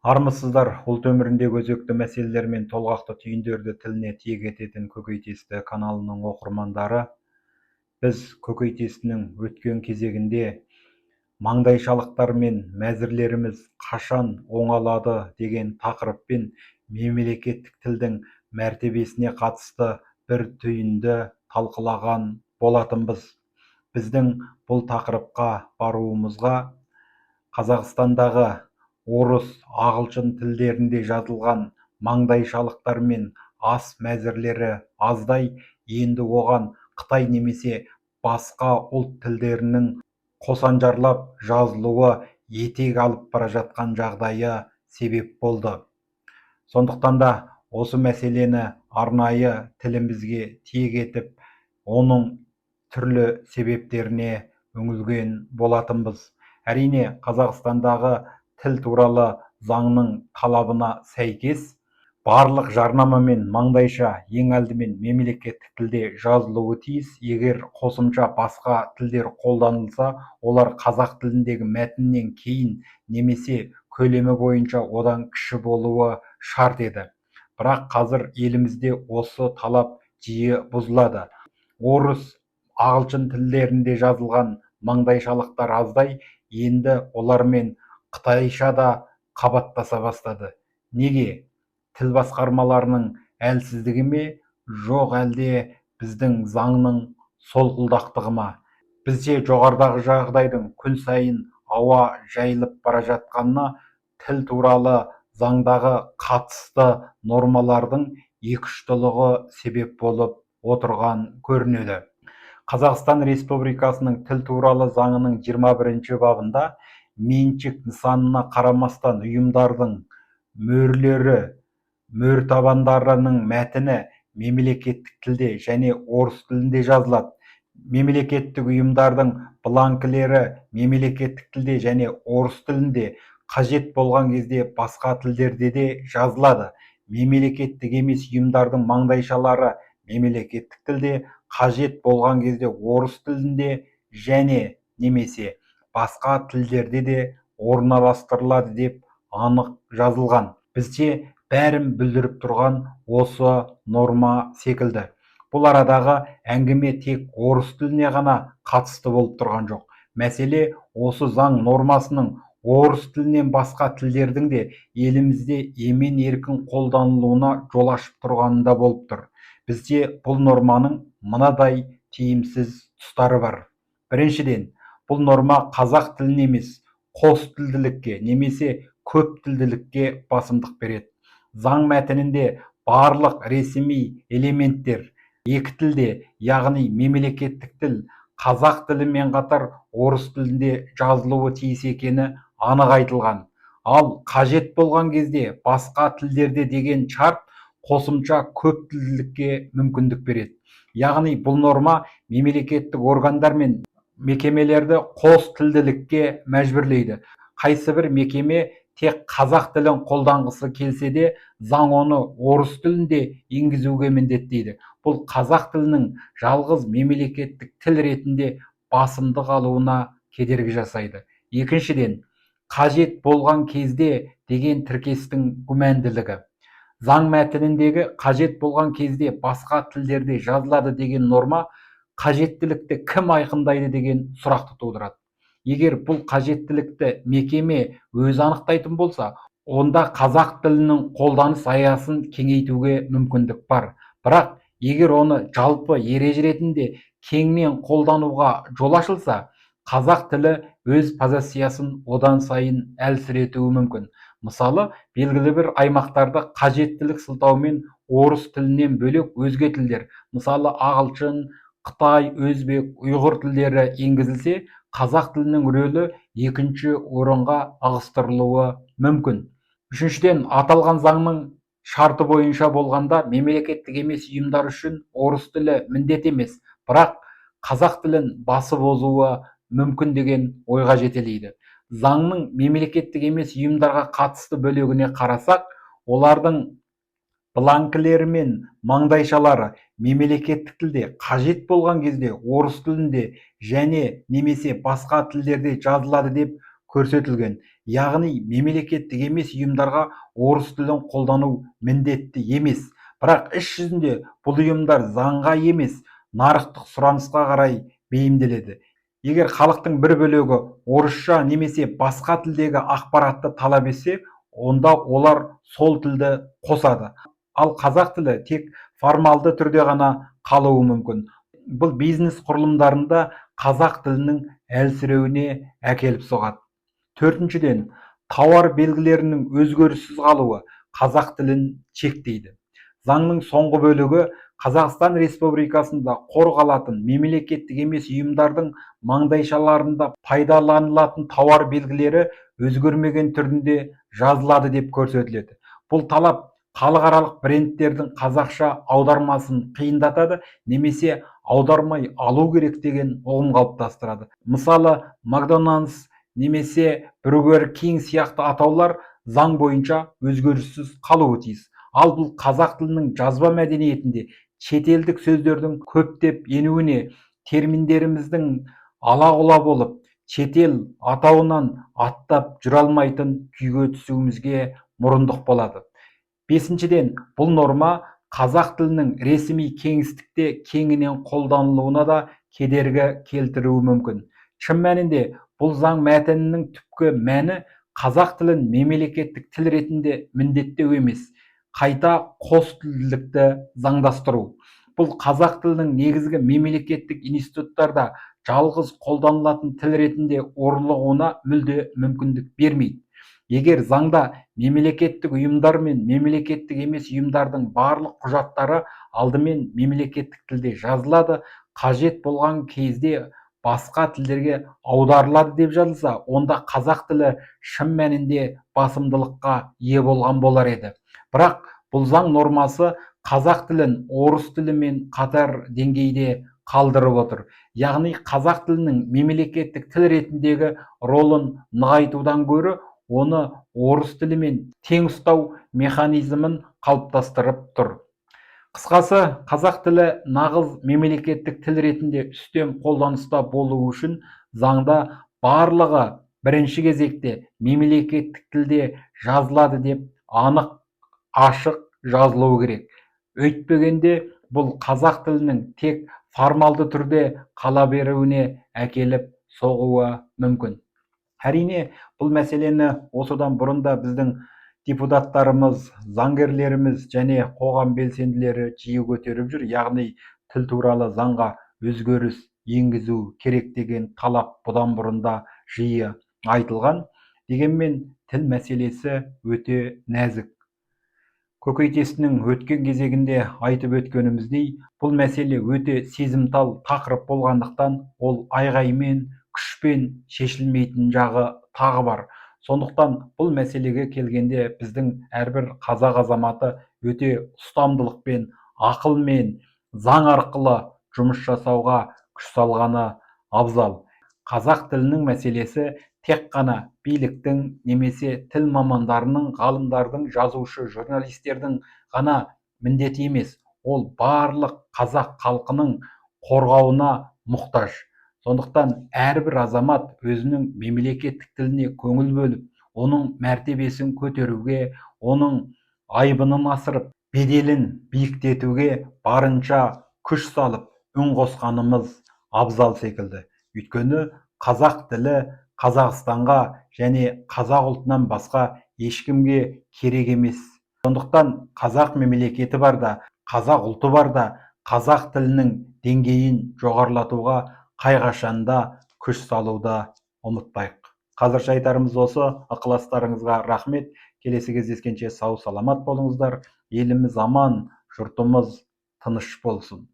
Армысыздар, ұлт өміріндегі өзекті мәселелер мен толғақты түйіндерді тіліне тиек ететін Көкейтесті каналының оқырмандары. Біз Көкейтестінің өткен кезегінде маңдайшалықтар мен мәзірлеріміз қашан оңалады деген тақырыппен мемлекеттік тілдің мәртебесіне қатысты бір түйінді талқылаған болатынбыз. Біздің бұл тақырыпқа баруымызға Қазақстандағы орыс, ағылшын тілдерінде жазылған маңдайшалықтар мен ас мәзірлері аздай, енді оған Қытай немесе басқа ұлт тілдерінің қосанжарлап жазылуы етек алып бара жатқан жағдайы себеп болды. Сондықтан да осы мәселені арнайы тілімізге тиек етіп, оның түрлі себептеріне үңілген болатынбыз. Әрине, Қазақстандағы тіл туралы заңның талабына сәйкес барлық жарнама мен маңдайша ең алдымен мемлекеттік тілде жазылуы тиіс. Егер қосымша басқа тілдер қолданылса, олар қазақ тіліндегі мәтіннен кейін немесе көлемі бойынша одан кіші болуы шарт еді. Бірақ қазір елімізде осы талап жиі бұзылады. Орыс, ағылшын тілдерінде жазылған маңдайшалықтар аздай, енді олармен қытайша да қабаттаса бастады. Неге? Тіл басқармаларының әлсіздігі ме, жоқ әлде біздің заңның солқылдақтығы ма? Бізде жоғарыдағы жағдайдың күн сайын ауа жайылып бара жатқанына тіл туралы заңдағы қатысты нормалардың екі-үштілігі себеп болып отырған көрінеді. Қазақстан Республикасының тіл туралы заңының 21 бабында меншік нысанына қарамастан ұйымдардың мөрлері, мөртабандарының мәтіні мемлекеттік тілде және орыс тілінде жазылады. Мемлекеттік ұйымдардың бланкілері мемлекеттік тілде және орыс тілінде, қажет болған кезде басқа тілдерде де жазылады. Мемлекеттік емес ұйымдардың маңдайшалары мемлекеттік тілде, қажет болған кезде орыс тілінде және немесе басқа тілдерде де орналастырылады деп анық жазылған. Бізде бәрін білдіріп тұрған осы норма секілді. Бұл арадағы әңгіме тек орыс тіліне ғана қатысты болып тұрған жоқ. Мәселе осы заң нормасының орыс тілінен басқа тілдердің де елімізде емен еркін қолданылуына жол ашып тұрғанында болып тұр. Бізде бұл норманың мынадай тиімсіз тұстары бар. Біріншіден, бұл норма қазақ тіліне емес, қос тілділікке немесе көп тілділікке басымдық береді. Заң мәтінінде барлық ресми элементтер екі тілде, яғни мемлекеттік тіл қазақ тілімен қатар орыс тілінде жазылуы тиіс екені анық айтылған. Ал қажет болған кезде басқа тілдерде деген шарт қосымша көп тілділікке мүмкіндік береді. Яғни бұл норма мемлекеттік органдар мен мекемелерді қос тілділікке мәжбүрлейді. Қайсы бір мекеме тек қазақ тілін қолданғысы келсе де, заң оны орыс тілінде енгізуге міндеттейді. Бұл қазақ тілінің жалғыз мемлекеттік тіл ретінде басымдық алуына кедергі жасайды. Екіншіден, қажет болған кезде деген тіркестің күмәнділігі. Заң мәтініндегі қажет болған кезде басқа тілдерде жазылады деген норма қажеттілікті кім айқындайды деген сұрақты тудырады. Егер бұл қажеттілікті мекеме өзі анықтайтын болса, онда қазақ тілінің қолданыс аясын кеңейтуге мүмкіндік бар. Бірақ егер оны жалпы ереже ретінде кеңінен қолдануға жол ашылса, қазақ тілі өз позициясын одан сайын әлсіретуі мүмкін. Мысалы, белгілі бір аймақтарда қажеттілік сылтаумен орыс тілінен бөлек өзге тілдер, мысалы ағылшын, Қытай, өзбек, ұйғыр тілдері енгізілсе, қазақ тілінің рөлі екінші орынға ығыстырылуы мүмкін. Үшіншіден, аталған заңның шарты бойынша болғанда мемлекеттік емес ұйымдар үшін орыс тілі міндет емес, бірақ қазақ тілін басып озуы мүмкін деген ойға жетелейді. Заңның мемлекеттік емес ұйымдарға қатысты бөлігіне қарасақ, олардың бланкілері мен маңдайшалары мемлекеттік тілде, қажет болған кезде орыс тілінде және немесе басқа тілдерде жазылады деп көрсетілген. яғни мемлекеттік емес ұйымдарға орыс тілін қолдану міндетті емес. Бірақ іс жүзінде бұл ұйымдар заңға емес, нарықтық сұранысқа қарай бейімделеді. Егер халықтың бір бөлігі орысша немесе басқа тілдегі ақпаратты талап етсе, онда олар сол тілді қосады. Ал қазақ тілі тек формалды түрде ғана қалуы мүмкін. Бұл бизнес құрылымдарында қазақ тілінің әлсіреуіне әкеліп соғады. Төртіншіден, тауар белгілерінің өзгеріссіз қалуы қазақ тілін шектейді. Заңның соңғы бөлігі Қазақстан Республикасында қорғалатын мемлекеттік емес ұйымдардың маңдайшаларында пайдаланылатын тауар белгілері өзгермеген түрінде жазылады деп көрсетіледі. Бұл талап халықаралық брендтердің қазақша аудармасын қиындатады, немесе аудармай алу керек деген ұғым қалыптастырады. Мысалы, Макдональдс немесе Burger King сияқты атаулар заң бойынша өзгеріссіз қалуы тиіс. Ал бұл қазақ тілінің жазба мәдениетінде шетелдік сөздердің көптеп енуіне, терминдеріміздің ала-құла болып, шетел атауынан аттап жүре алмайтын күйге түсуімізге мұрындық болады. Бесіншіден, бұл норма қазақ тілінің ресми кеңістікте кеңінен қолданылуына да кедергі келтіруі мүмкін. Шын мәнінде бұл заң мәтінінің түпкі мәні қазақ тілін мемлекеттік тіл ретінде міндеттеу емес, қайта қос тілділікті заңдастыру. Бұл қазақ тілінің негізгі мемлекеттік институттарда жалғыз қолданылатын тіл ретінде орнығуына мүлде мүмкіндік бермейді. Егер заңда мемлекеттік ұйымдар мен мемлекеттік емес ұйымдардың барлық құжаттары алдымен мемлекеттік тілде жазылады, қажет болған кезде басқа тілдерге аударылады деп жазылса, онда қазақ тілі шын мәнінде басымдылыққа ие болған болар еді. Бірақ бұл заң нормасы қазақ тілін орыс тілімен қатар деңгейде қалдырып отыр. Яғни қазақ тілінің мемлекеттік тіл ретіндегі ролын нығайтудан гөрі оны орыс тілімен тең ұстау механизмін қалыптастырып тұр. Қысқасы, қазақ тілі нағыз мемлекеттік тіл ретінде үстем қолданыста болуы үшін заңда барлығы бірінші кезекте мемлекеттік тілде жазылады деп анық, ашық жазылуы керек. Өйтпегенде бұл қазақ тілінің тек формалды түрде қала беруіне әкеліп соғуы мүмкін. Әрине, бұл мәселені осыдан бұрын да біздің депутаттарымыз, заңгерлеріміз және қоғам белсенділері жиі көтеріп жүр. Яғни тіл туралы заңға өзгеріс енгізу керек деген талап бұдан бұрын да жиі айтылған. Дегенмен тіл мәселесі өте нәзік. Көкейтестің өткен кезегінде айтып өткеніміздей, бұл мәселе өте сезімтал тақырып болғандықтан, ол айғаймен, күшпен шешілмейтін жағы тағы бар. Сондықтан бұл мәселеге келгенде біздің әрбір қазақ азаматы өте ұстамдылықпен, ақылмен, заң арқылы жұмыс жасауға күш салғаны абзал. Қазақ тілінің мәселесі тек қана биліктің немесе тіл мамандарының, ғалымдардың, жазушы, журналистердің ғана міндеті емес. Ол барлық қазақ халқының қорғауына мұқтаж. Сондықтан әрбір азамат өзінің мемлекеттік тіліне көңіл бөліп, оның мәртебесін көтеруге, оның айбынын асырып, беделін биіктетуге барынша күш салып, үн қосқанымыз абзал секілді. Өйткені қазақ тілі Қазақстанға және қазақ ұлтынан басқа ешкімге керек емес. Сондықтан қазақ мемлекеті барда, қазақ ұлты барда, қазақ тілінің деңгейін жоғарылатуға қайғашанда күш салуды ұмытпайық. Қазірше айтарымыз осы. Ықыластарыңызға рахмет. Келесі кездескенше сау саламат болыңыздар. Еліміз аман, жұртымыз тыныш болсын.